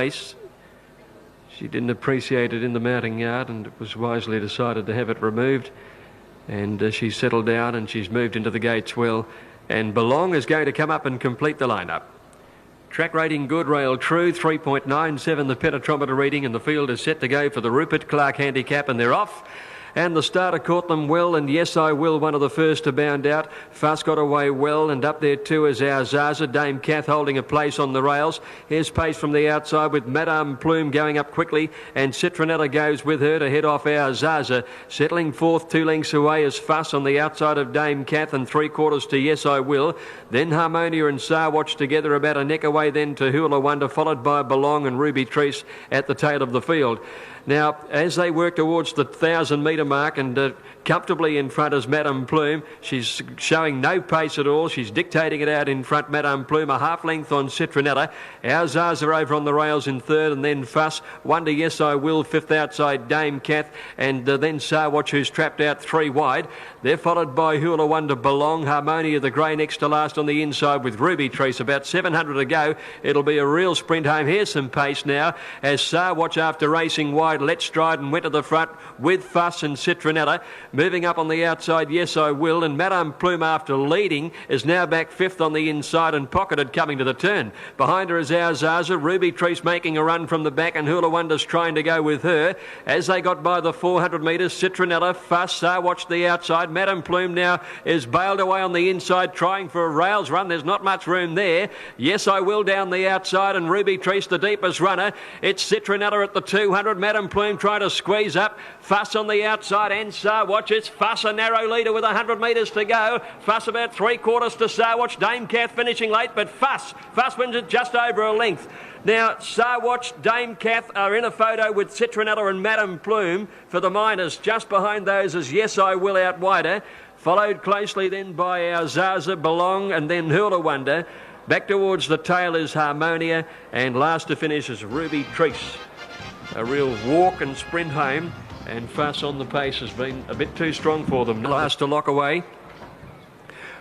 race. She didn't appreciate it in the mounting yard, and it was wisely decided to have it removed. And she's settled down and she's moved into the gates well. And Belong is going to come up and complete the lineup. Track rating good, rail true, 3.97 the penetrometer reading, and the field is set to go for the Rupert Clark handicap, and they're off. And the starter caught them well, and Yes I Will, one of the first to bound out. Fuss got away well, and up there too is our Zaza. Dame Kath holding a place on the rails. Here's pace from the outside with Madame Plume going up quickly, and Citronella goes with her to head off our Zaza. Settling fourth, 2 lengths away is Fuss on the outside of Dame Kath, and 3/4 to Yes I Will. Then Harmonia and Sarwatch together about a neck away, then to Hula Wonder, followed by Belong and Ruby Treese at the tail of the field. Now, as they work towards the 1,000-metre mark, and comfortably in front is Madame Plume, she's showing no pace at all. She's dictating it out in front, Madame Plume, a half length on Citronella. Our Zaza over on the rails in third, and then Fuss. Wonder Yes I Will, fifth outside Dame Kath, and then Sarwatch, who's trapped out 3 wide. They're followed by Hula Wonder, Belong, Harmonia, the grey next to last on the inside with Ruby Treese. About 700 to go. It'll be a real sprint home. Here's some pace now as Sarwatch, after racing wide, let stride and went to the front with Fuss and Citronella. Moving up on the outside, Yes I Will, and Madame Plume, after leading, is now back fifth on the inside and pocketed coming to the turn. Behind her is our Zaza, Ruby Treese making a run from the back, and Hula Wonder's trying to go with her. As they got by the 400 metres, Citronella, Fuss, Sarwatch the outside. Madame Plume now is bailed away on the inside, trying for a rails run. There's not much room there. Yes I Will down the outside, and Ruby Treese the deepest runner. It's Citronella at the 200. Madame Plume trying to squeeze up. Fuss on the outside, and Sarwatch. It's Fuss, a narrow leader with 100 metres to go. Fuss about 3/4 to Sarwatch. Dame Kath finishing late, but Fuss wins it just over a length. Now, Sarwatch, Dame Kath are in a photo with Citronella and Madame Plume for the minors. Just behind those is Yes I Will out wider. Followed closely then by our Zaza, Belong, and then Hula Wonder. Back towards the tail is Harmonia, and last to finish is Ruby Treese. A real walk and sprint home, and Fuss on the pace has been a bit too strong for them. Last to lock away.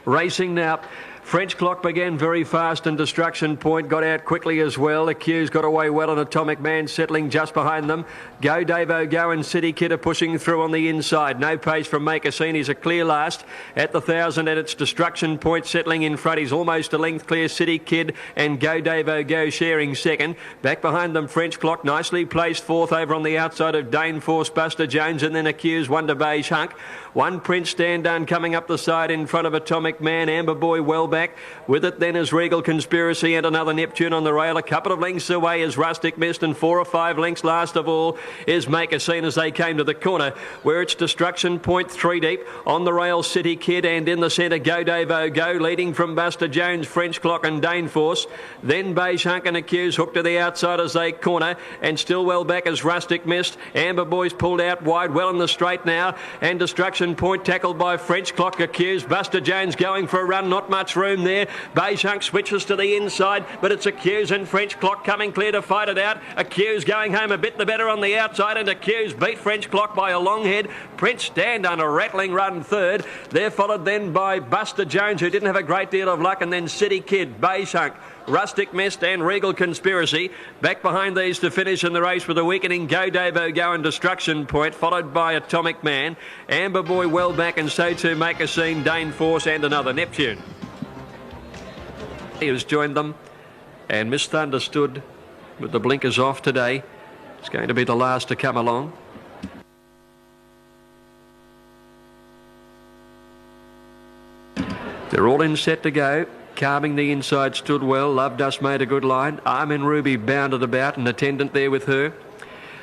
Racing now. French Clock began very fast, and Destruction Point got out quickly as well. Accused got away well, and Atomic Man settling just behind them. Go Davo Go and City Kid are pushing through on the inside. No pace from Make a Scene. He's a clear last at the 1,000, and it's Destruction Point settling in front. He's almost a length clear. City Kid and Go Davo Go sharing second. Back behind them, French Clock nicely placed fourth over on the outside of Dane Force, Buster Jones, and then Accused, Wonder Beige Hunk. One Prince Stand Done coming up the side in front of Atomic Man. Amber Boy well back. With it then is Regal Conspiracy and another Neptune on the rail. A couple of lengths away is Rustic Mist, and 4 or 5 lengths last of all is Make a Scene as they came to the corner where it's Destruction Point 3 deep. On the rail, City Kid, and in the centre, Go Davo Go, leading from Buster Jones, French Clock and Dane Force. Then Beige Hunk and Accused hooked to the outside as they corner, and still well back as Rustic Mist. Amber Boy's pulled out wide, well in the straight now, and Destruction Point tackled by French Clock. Accused, Buster Jones going for a run, not much room there. Beige Hunk switches to the inside, but it's Accused and French Clock coming clear to fight it out. Accused going home a bit the better on the outside, and Accused beat French Clock by a long head. Prince Stand on a rattling run third. They're followed then by Buster Jones, who didn't have a great deal of luck, and then City Kid, Beige Hunk, Rustic Mist and Regal Conspiracy. Back behind these to finish in the race with a weakening Go Davo Go and Destruction Point, followed by Atomic Man. Amber Boy well back, and so too Make a Scene, Dane Force and another Neptune. He has joined them, and Misunderstood with the blinkers off today. It's going to be the last to come along. They're all in set to go. Calming the inside stood well. Love Dust made a good line. Armin Ruby bounded about, an attendant there with her.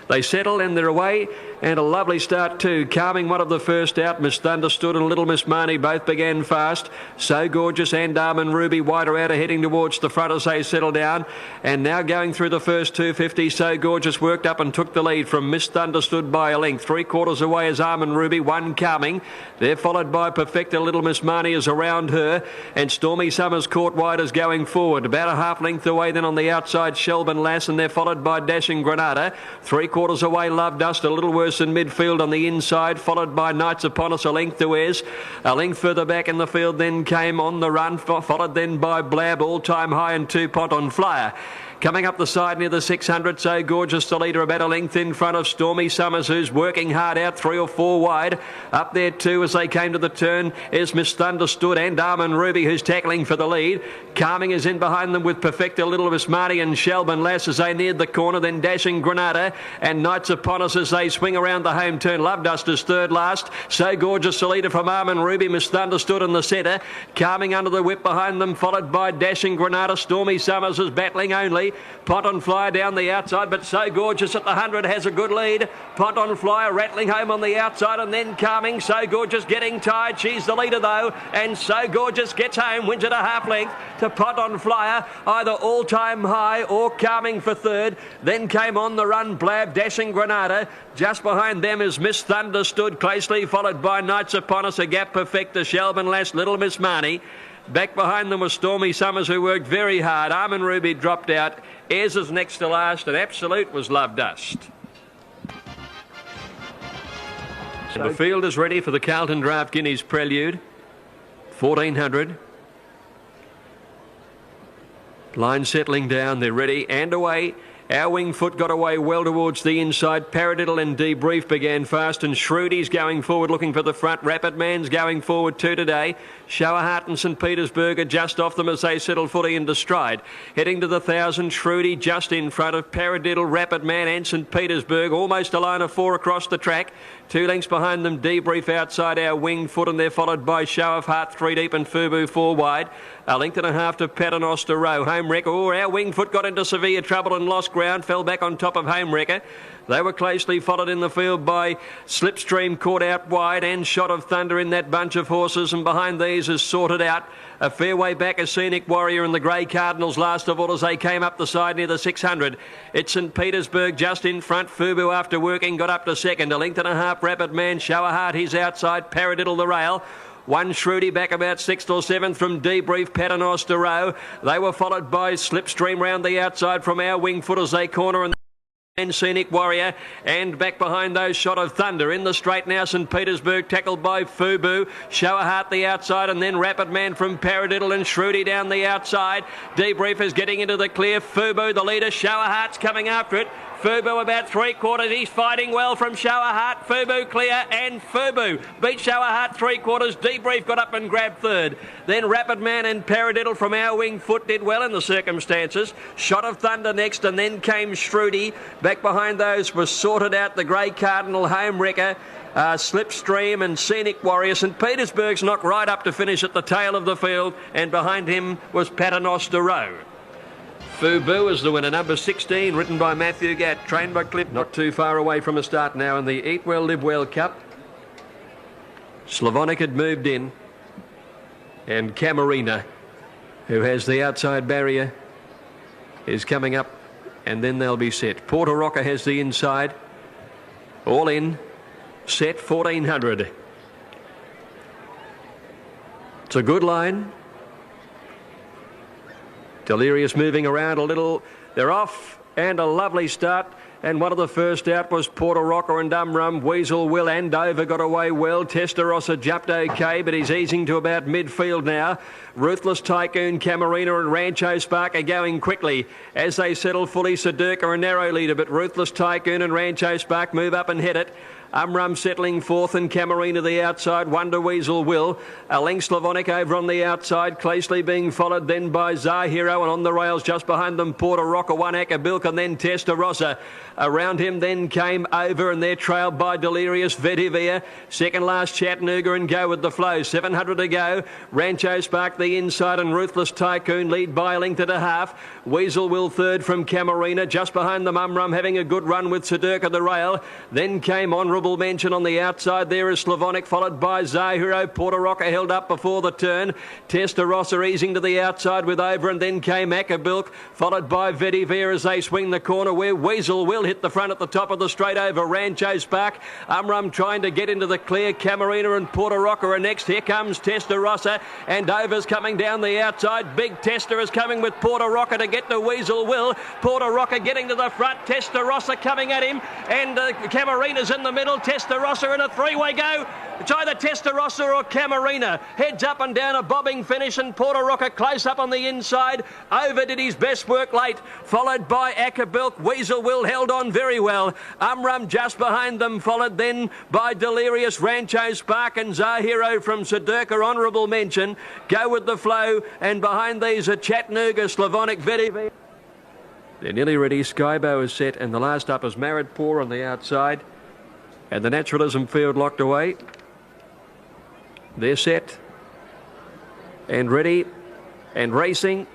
They settle and they're away, and a lovely start too. Calming one of the first out, Misunderstood and Little Miss Marnie both began fast. So Gorgeous and Armin Ruby wider out, heading towards the front as they settle down. And now going through the first 250, So Gorgeous worked up and took the lead from Misunderstood by a length. 3/4 away is Armin Ruby, one Calming. They're followed by Perfecta. Little Miss Marnie is around her, and Stormy Summers caught wide as going forward. About a half length away then on the outside, Shelburne Lass, and they're followed by Dashing Granada. 3/4 away, Love Dust, a little worse in midfield on the inside, followed by Knights Upon Us, a length to Wes. A length further back in the field then came On the Run, followed then by Blab, All Time High, and 2 Pot on Flyer. Coming up the side near the 600, So Gorgeous, the leader, about a length in front of Stormy Summers, who's working hard out 3 or 4 wide. Up there too as they came to the turn is Misunderstood and Armin Ruby, who's tackling for the lead. Calming is in behind them with Perfecta, Little Miss Marty and Shelburne Lass as they neared the corner, then Dashing Granada and Knights Upon Us as they swing around the home turn. Love Dust is third last. So Gorgeous, the leader, from Armin Ruby. Misunderstood in the centre. Calming under the whip behind them, followed by Dashing Granada. Stormy Summers is battling only. Pont on Flyer down the outside, but So Gorgeous at the 100 has a good lead. Pont on Flyer rattling home on the outside and then Calming. So Gorgeous getting tired. She's the leader though, and So Gorgeous gets home, wins at a half length to Pont on Flyer, either All-Time High or Calming for third. Then came on the run Blab, Dashing Granada. Just behind them is Misunderstood closely, followed by Knights Upon Us, a gap Perfecta, Shelburne Lass, Little Miss Marnie. Back behind them was Stormy Summers, who worked very hard. Armin Ruby dropped out. Ayers is next to last, and Absolute was Love Dust. And the field is ready for the Carlton Draft Guineas Prelude. 1400. Line settling down, they're ready and away. Our Wing Foot got away well towards the inside. Paradiddle and Debrief began fast, and Shrewdy's going forward looking for the front. Rapid Man's going forward too today. Showerheart and St Petersburg are just off them as they settle footy into stride. Heading to the 1,000, Shrudy just in front of Paradiddle, Rapid Man and St Petersburg. Almost a line of 4 across the track. 2 lengths behind them, Debrief outside Our Wing Foot, and they're followed by Show of Heart 3 deep and Fubu 4 wide. A length and a half to Paternoster Row. Home Wrecker. Oh, Our Wing Foot got into severe trouble and lost ground. Fell back on top of Home Wrecker. They were closely followed in the field by Slipstream, caught out wide, and Shot of Thunder in that bunch of horses. And behind these is Sorted Out. A fair way back, a Scenic Warrior and the Grey Cardinals last of all as they came up the side near the 600. It's St Petersburg just in front. Fubu, after working, got up to second. A length and a half, Rapid Man. Showerheart, he's outside. Paradiddle the rail. 1 Shrudy back about 6th or 7th from Debrief, Paternoster Row. They were followed by Slipstream round the outside from Our Wing Foot as they corner and Scenic Warrior, and back behind those Shot of Thunder. In the straight now, St Petersburg tackled by Fubu. Showerheart the outside, and then Rapid Man from Paradiddle and Shrudy down the outside. Debrief is getting into the clear. Fubu the leader. Showerheart's coming after it. Fubu about 3/4. He's fighting well from Showerheart. Fubu clear, and Fubu beat Showerheart 3/4. Debrief got up and grabbed third. Then Rapid Man and Paradiddle from Our Wing Foot did well in the circumstances. Shot of Thunder next, and then came Shrudy. Back behind those was Sorted Out, the Grey Cardinal, Home Wrecker, Slipstream and Scenic Warrior. St Petersburg's knocked right up to finish at the tail of the field, and behind him was Paternoster Row. Fubu is the winner, number 16, written by Matthew Gatt, trained by Clip. Not too far away from a start now in the Eat Well, Live Well Cup. Slavonic had moved in, and Camarina, who has the outside barrier, is coming up, and then they'll be set. Porter Rocker has the inside. All in, set 1400. It's a good line. Delirious moving around a little. They're off, and a lovely start. And one of the first out was Porter Rocker and Dumrum. Weasel Will and Dover got away well. Testarossa jumped okay, but he's easing to about midfield now. Ruthless Tycoon, Camarina and Rancho Spark are going quickly as they settle fully. Sedurka a narrow leader, but Ruthless Tycoon and Rancho Spark move up and head it. Umrum settling fourth, and Camarina the outside. Wonder Weasel Will. A length Slavonic over on the outside, closely being followed then by Zahiro, and on the rails just behind them Porter Rocker, 1 Ackerbilk, and then Testarossa. Around him then came Over, and they're trailed by Delirious Vetiver. Second last Chattanooga and Go with the Flow. 700 to go. Rancho Spark the inside, and Ruthless Tycoon lead by a length and a half. Weasel Will third from Camarina. Just behind them Umrum having a good run with Sedurka the rail. Then came Honourable Mention on the outside. There is Slavonic, followed by Zahiro. Porter Rocker held up before the turn. Testarossa easing to the outside with Over, and then came Ackerbilk, followed by Vetiver as they swing the corner where Weasel Will hit the front at the top of the straight over Rancho Spark. Umrum trying to get into the clear. Camarina and Porter Rocker are next. Here comes Testarossa, and Over's coming down the outside. Big Tester is coming with Porter Rocker to get to Weasel Will. Porter Rocker getting to the front. Testarossa coming at him, and Camarina's in the middle. Little Testarossa in a three-way go. It's either Testarossa or Camarina. Heads up and down, a bobbing finish, and Porter Rocket close up on the inside. Over did his best work late, followed by Ackerbilk. Weasel Will held on very well. Umrum just behind them, followed then by Delirious, Rancho Spark and Zahiro from Sedurka, honourable mention. Go with the flow, and behind these are Chattanooga, Slavonic, Vedi. They're nearly ready. Skybow is set, and the last up is Married Poor on the outside. And the Naturalism field locked away. They're set and ready and racing.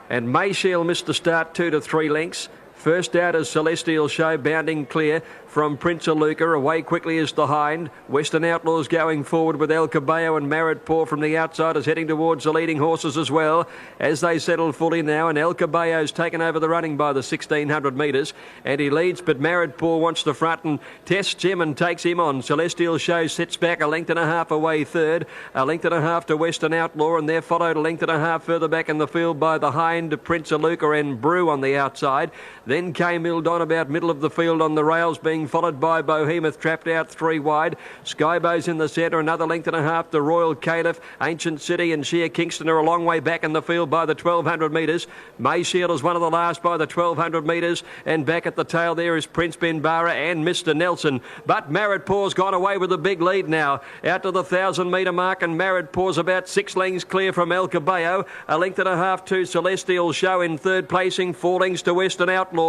And Mayshield missed the start 2 to 3 lengths. First out is Celestial Show, bounding clear from Prince of Luca. Away quickly is the Hind. Western Outlaws going forward with El Caballo, and Married Poor from the outside is heading towards the leading horses as well as they settle fully now. And El Caballo's taken over the running by the 1600 metres, and he leads, but Married Poor wants the front and tests him and takes him on. Celestial Show sits back a length and a half away third, a length and a half to Western Outlaw, and they're followed a length and a half further back in the field by the Hind, Prince of Luca and Brew on the outside. Then came Ildon about middle of the field on the rails, being followed by Bohemoth, trapped out 3 wide. Skybow's in the centre, another length and a half to Royal Caliph. Ancient City and Sheer Kingston are a long way back in the field by the 1200 metres. Mayshield is one of the last by the 1200 metres, and back at the tail there is Prince Benbara and Mr. Nelson. But Married Poor's gone away with a big lead now, out to the 1000 metre mark, and Married Poor's about 6 lengths clear from El Caballo. A length and a half to Celestial Show in third placing, 4 lengths to Western Outlaw.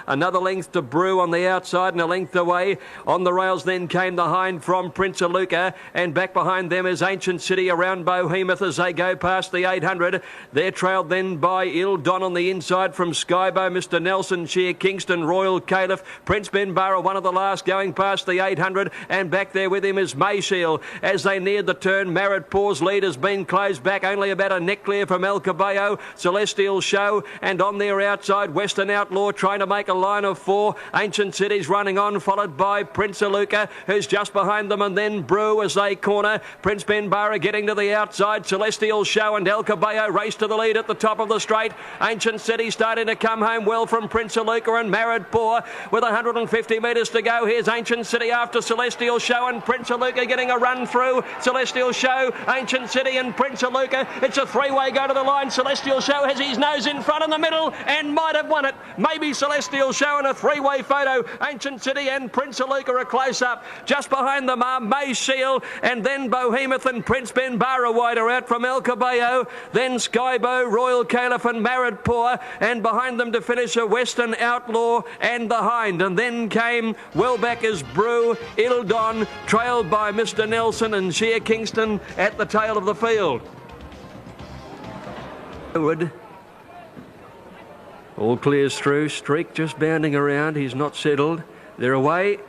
Another length to Brew on the outside, and a length away. On the rails then came the Hind from Prince of Luca, and back behind them is Ancient City around Bohemoth as they go past the 800. They're trailed then by Ildon on the inside from Skybow, Mr. Nelson, Sheer Kingston, Royal Caliph, Prince Benbara, one of the last going past the 800, and back there with him is Mayshield. As they neared the turn, Married Poor's lead has been closed back only about a neck clear from El Caballo, Celestial Show, and on their outside Western Outlaw trying to make a line of 4. Ancient City's running on, followed by Prince of Luca, who's just behind them, and then Brew as they corner. Prince Benbara getting to the outside. Celestial Show and El Caballo race to the lead at the top of the straight. Ancient City starting to come home well from Prince of Luca and Married Poor with 150 metres to go. Here's Ancient City after Celestial Show, and Prince of Luca getting a run through. Celestial Show, Ancient City and Prince of Luca. It's a 3-way go to the line. Celestial Show has his nose in front in the middle and might have won it. Maybe Celestial Show in a 3-way photo. Ancient City and Prince of Luca are close up. Just behind them are Mayshield, and then Bohemoth and Prince Benbara wider out from El Caballo. Then Skybow, Royal Caliph and Married Poor, and behind them to finish a Western Outlaw and the Hind. And then came well back as Brew, Ildon, trailed by Mr. Nelson and Sheer Kingston at the tail of the field. All clears through. Streak just bounding around. He's not settled. They're away.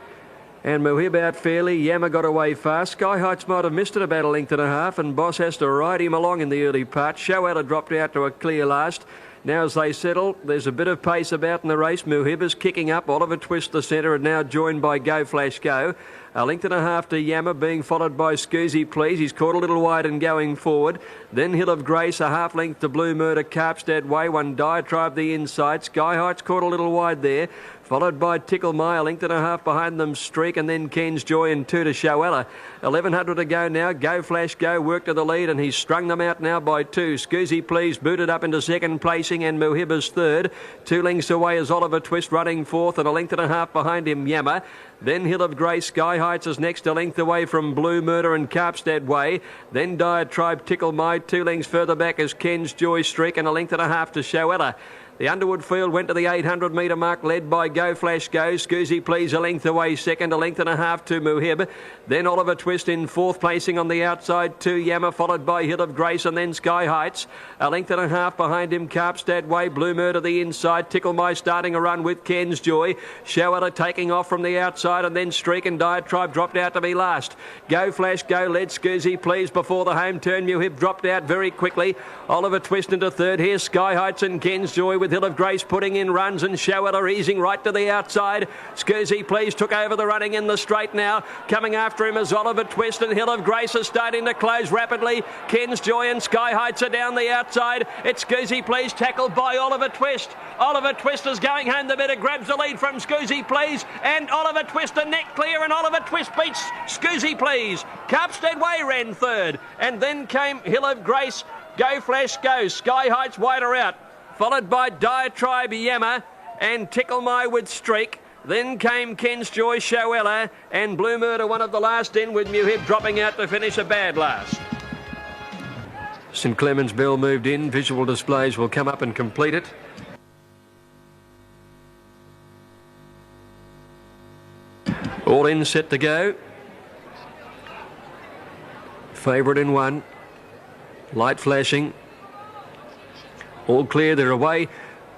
And Muhib out fairly. Yama got away fast. Sky Heights might have missed it about a length and a half, and Boss has to ride him along in the early part. Showella dropped out to a clear last. Now as they settle, there's a bit of pace about in the race. Muhib is kicking up. Oliver Twist the centre, and now joined by Go Flash Go. A length and a half to Yama, being followed by Scoozy Please. He's caught a little wide and going forward. Then Hill of Grace, a half length to Blue Murder, Carpstead Way. One Diatribe the inside. Sky Heights caught a little wide there, followed by Tickle My, a length and a half behind them, Streak, and then Ken's Joy and 2 to Showella. 1100 to go now. Go Flash Go work to the lead, and he's strung them out now by 2. Scoozy Please booted up into second placing, and Muhiba's third. 2 lengths away is Oliver Twist running fourth, and a length and a half behind him, Yama. Then Hill of Grace, Sky Heights is next, a length away from Blue Murder and Carpstead Way. Then Diatribe, Tickle My, 2 lengths further back is Ken's Joy, Streak, and a length and a half to Showella. The Underwood field went to the 800 metre mark, led by Go Flash Go. Scoozy Please a length away second, a length and a half to Muhib. Then Oliver Twist in fourth placing on the outside, 2 Yama, followed by Hill of Grace and then Sky Heights. A length and a half behind him, Carpstead Way. Blue Murder the inside. Tickle My starting a run with Ken's Joy. Showella taking off from the outside, and then Streak and Diatribe dropped out to be last. Go Flash Go led Scoozy Please before the home turn. Muhib dropped out very quickly. Oliver Twist into third. Here's Sky Heights and Ken's Joy with with Hill of Grace putting in runs, and Showella easing right to the outside. Scusi Please took over the running in the straight now. Coming after him is Oliver Twist, and Hill of Grace is starting to close rapidly. Ken's Joy and Sky Heights are down the outside. It's Scusi Please tackled by Oliver Twist. Oliver Twist is going home the better, grabs the lead from Scusi Please, and Oliver Twist a neck clear, and Oliver Twist beats Scusi Please. Carpstead Way ran third, and then came Hill of Grace. Go Flash Go, Sky Heights wider out, followed by Diatribe Yammer and Tickle My with Streak. Then came Ken's Joy, Showella, and Blue Murder, one of the last in, with Mewhip dropping out to finish a bad last. St Clements Bell moved in. Visual Displays will come up and complete it. All in, set to go. Favourite in one. Light flashing. All clear, they're away.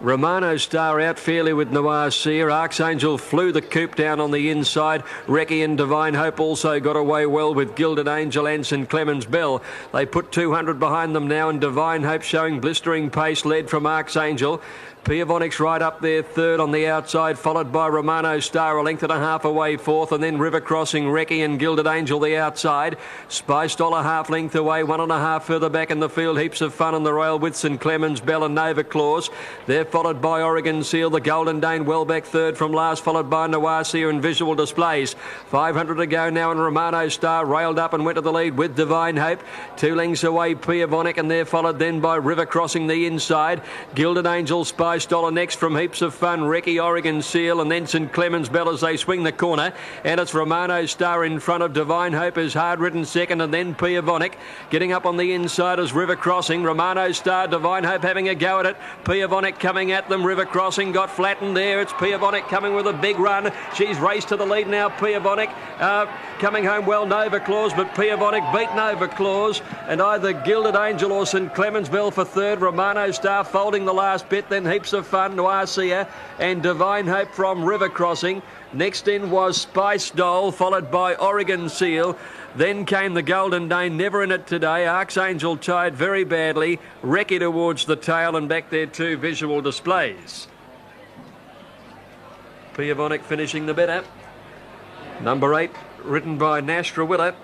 Romano Star out fairly with Noir Seer. Archangel flew the coop down on the inside. Recce and Divine Hope also got away well with Gilded Angel and St Clements Bell. They put 200 behind them now, and Divine Hope showing blistering pace, led from Archangel. Piavonics right up there, third on the outside, followed by Romano Star, a length and a half away, fourth, and then River Crossing, Recce and Gilded Angel the outside. Spice Dollar half length away, 1.5 further back in the field. Heaps of Fun on the rail with St Clements Bell and Nova Claus. They're followed by Oregon Seal, the Golden Dane well back third from last, followed by Noir Seer and Visual Displays. 500 to go now, and Romano Star railed up and went to the lead with Divine Hope. 2 lengths away, Piavonic, and they're followed then by River Crossing the inside. Gilded Angel, Spice Dollar next from Heaps of Fun, Recce, Oregon Seal, and then St Clements Bell as they swing the corner. And it's Romano Star in front of Divine Hope is hard ridden second, and then Piavonic. Getting up on the inside is River Crossing. Romano Star, Divine Hope having a go at it. Piavonic coming at them. River Crossing got flattened there. It's Piavonic coming with a big run. She's raced to the lead now. Piavonic coming home well, Nova Claus, but Piavonic beat Nova Claus, and either Gilded Angel or St Clements Bell for third. Romano Star folding the last bit, then Heaps of Fun, Noir Seer, and Divine Hope from River Crossing. Next in was Spice Doll, followed by Oregon Seal. Then came the Golden Dane, never in it today. Archangel tied very badly. Recce towards the tail, and back there too, Visual Displays. Piavonic finishing the better. Number 8, ridden by Nash Rawilla.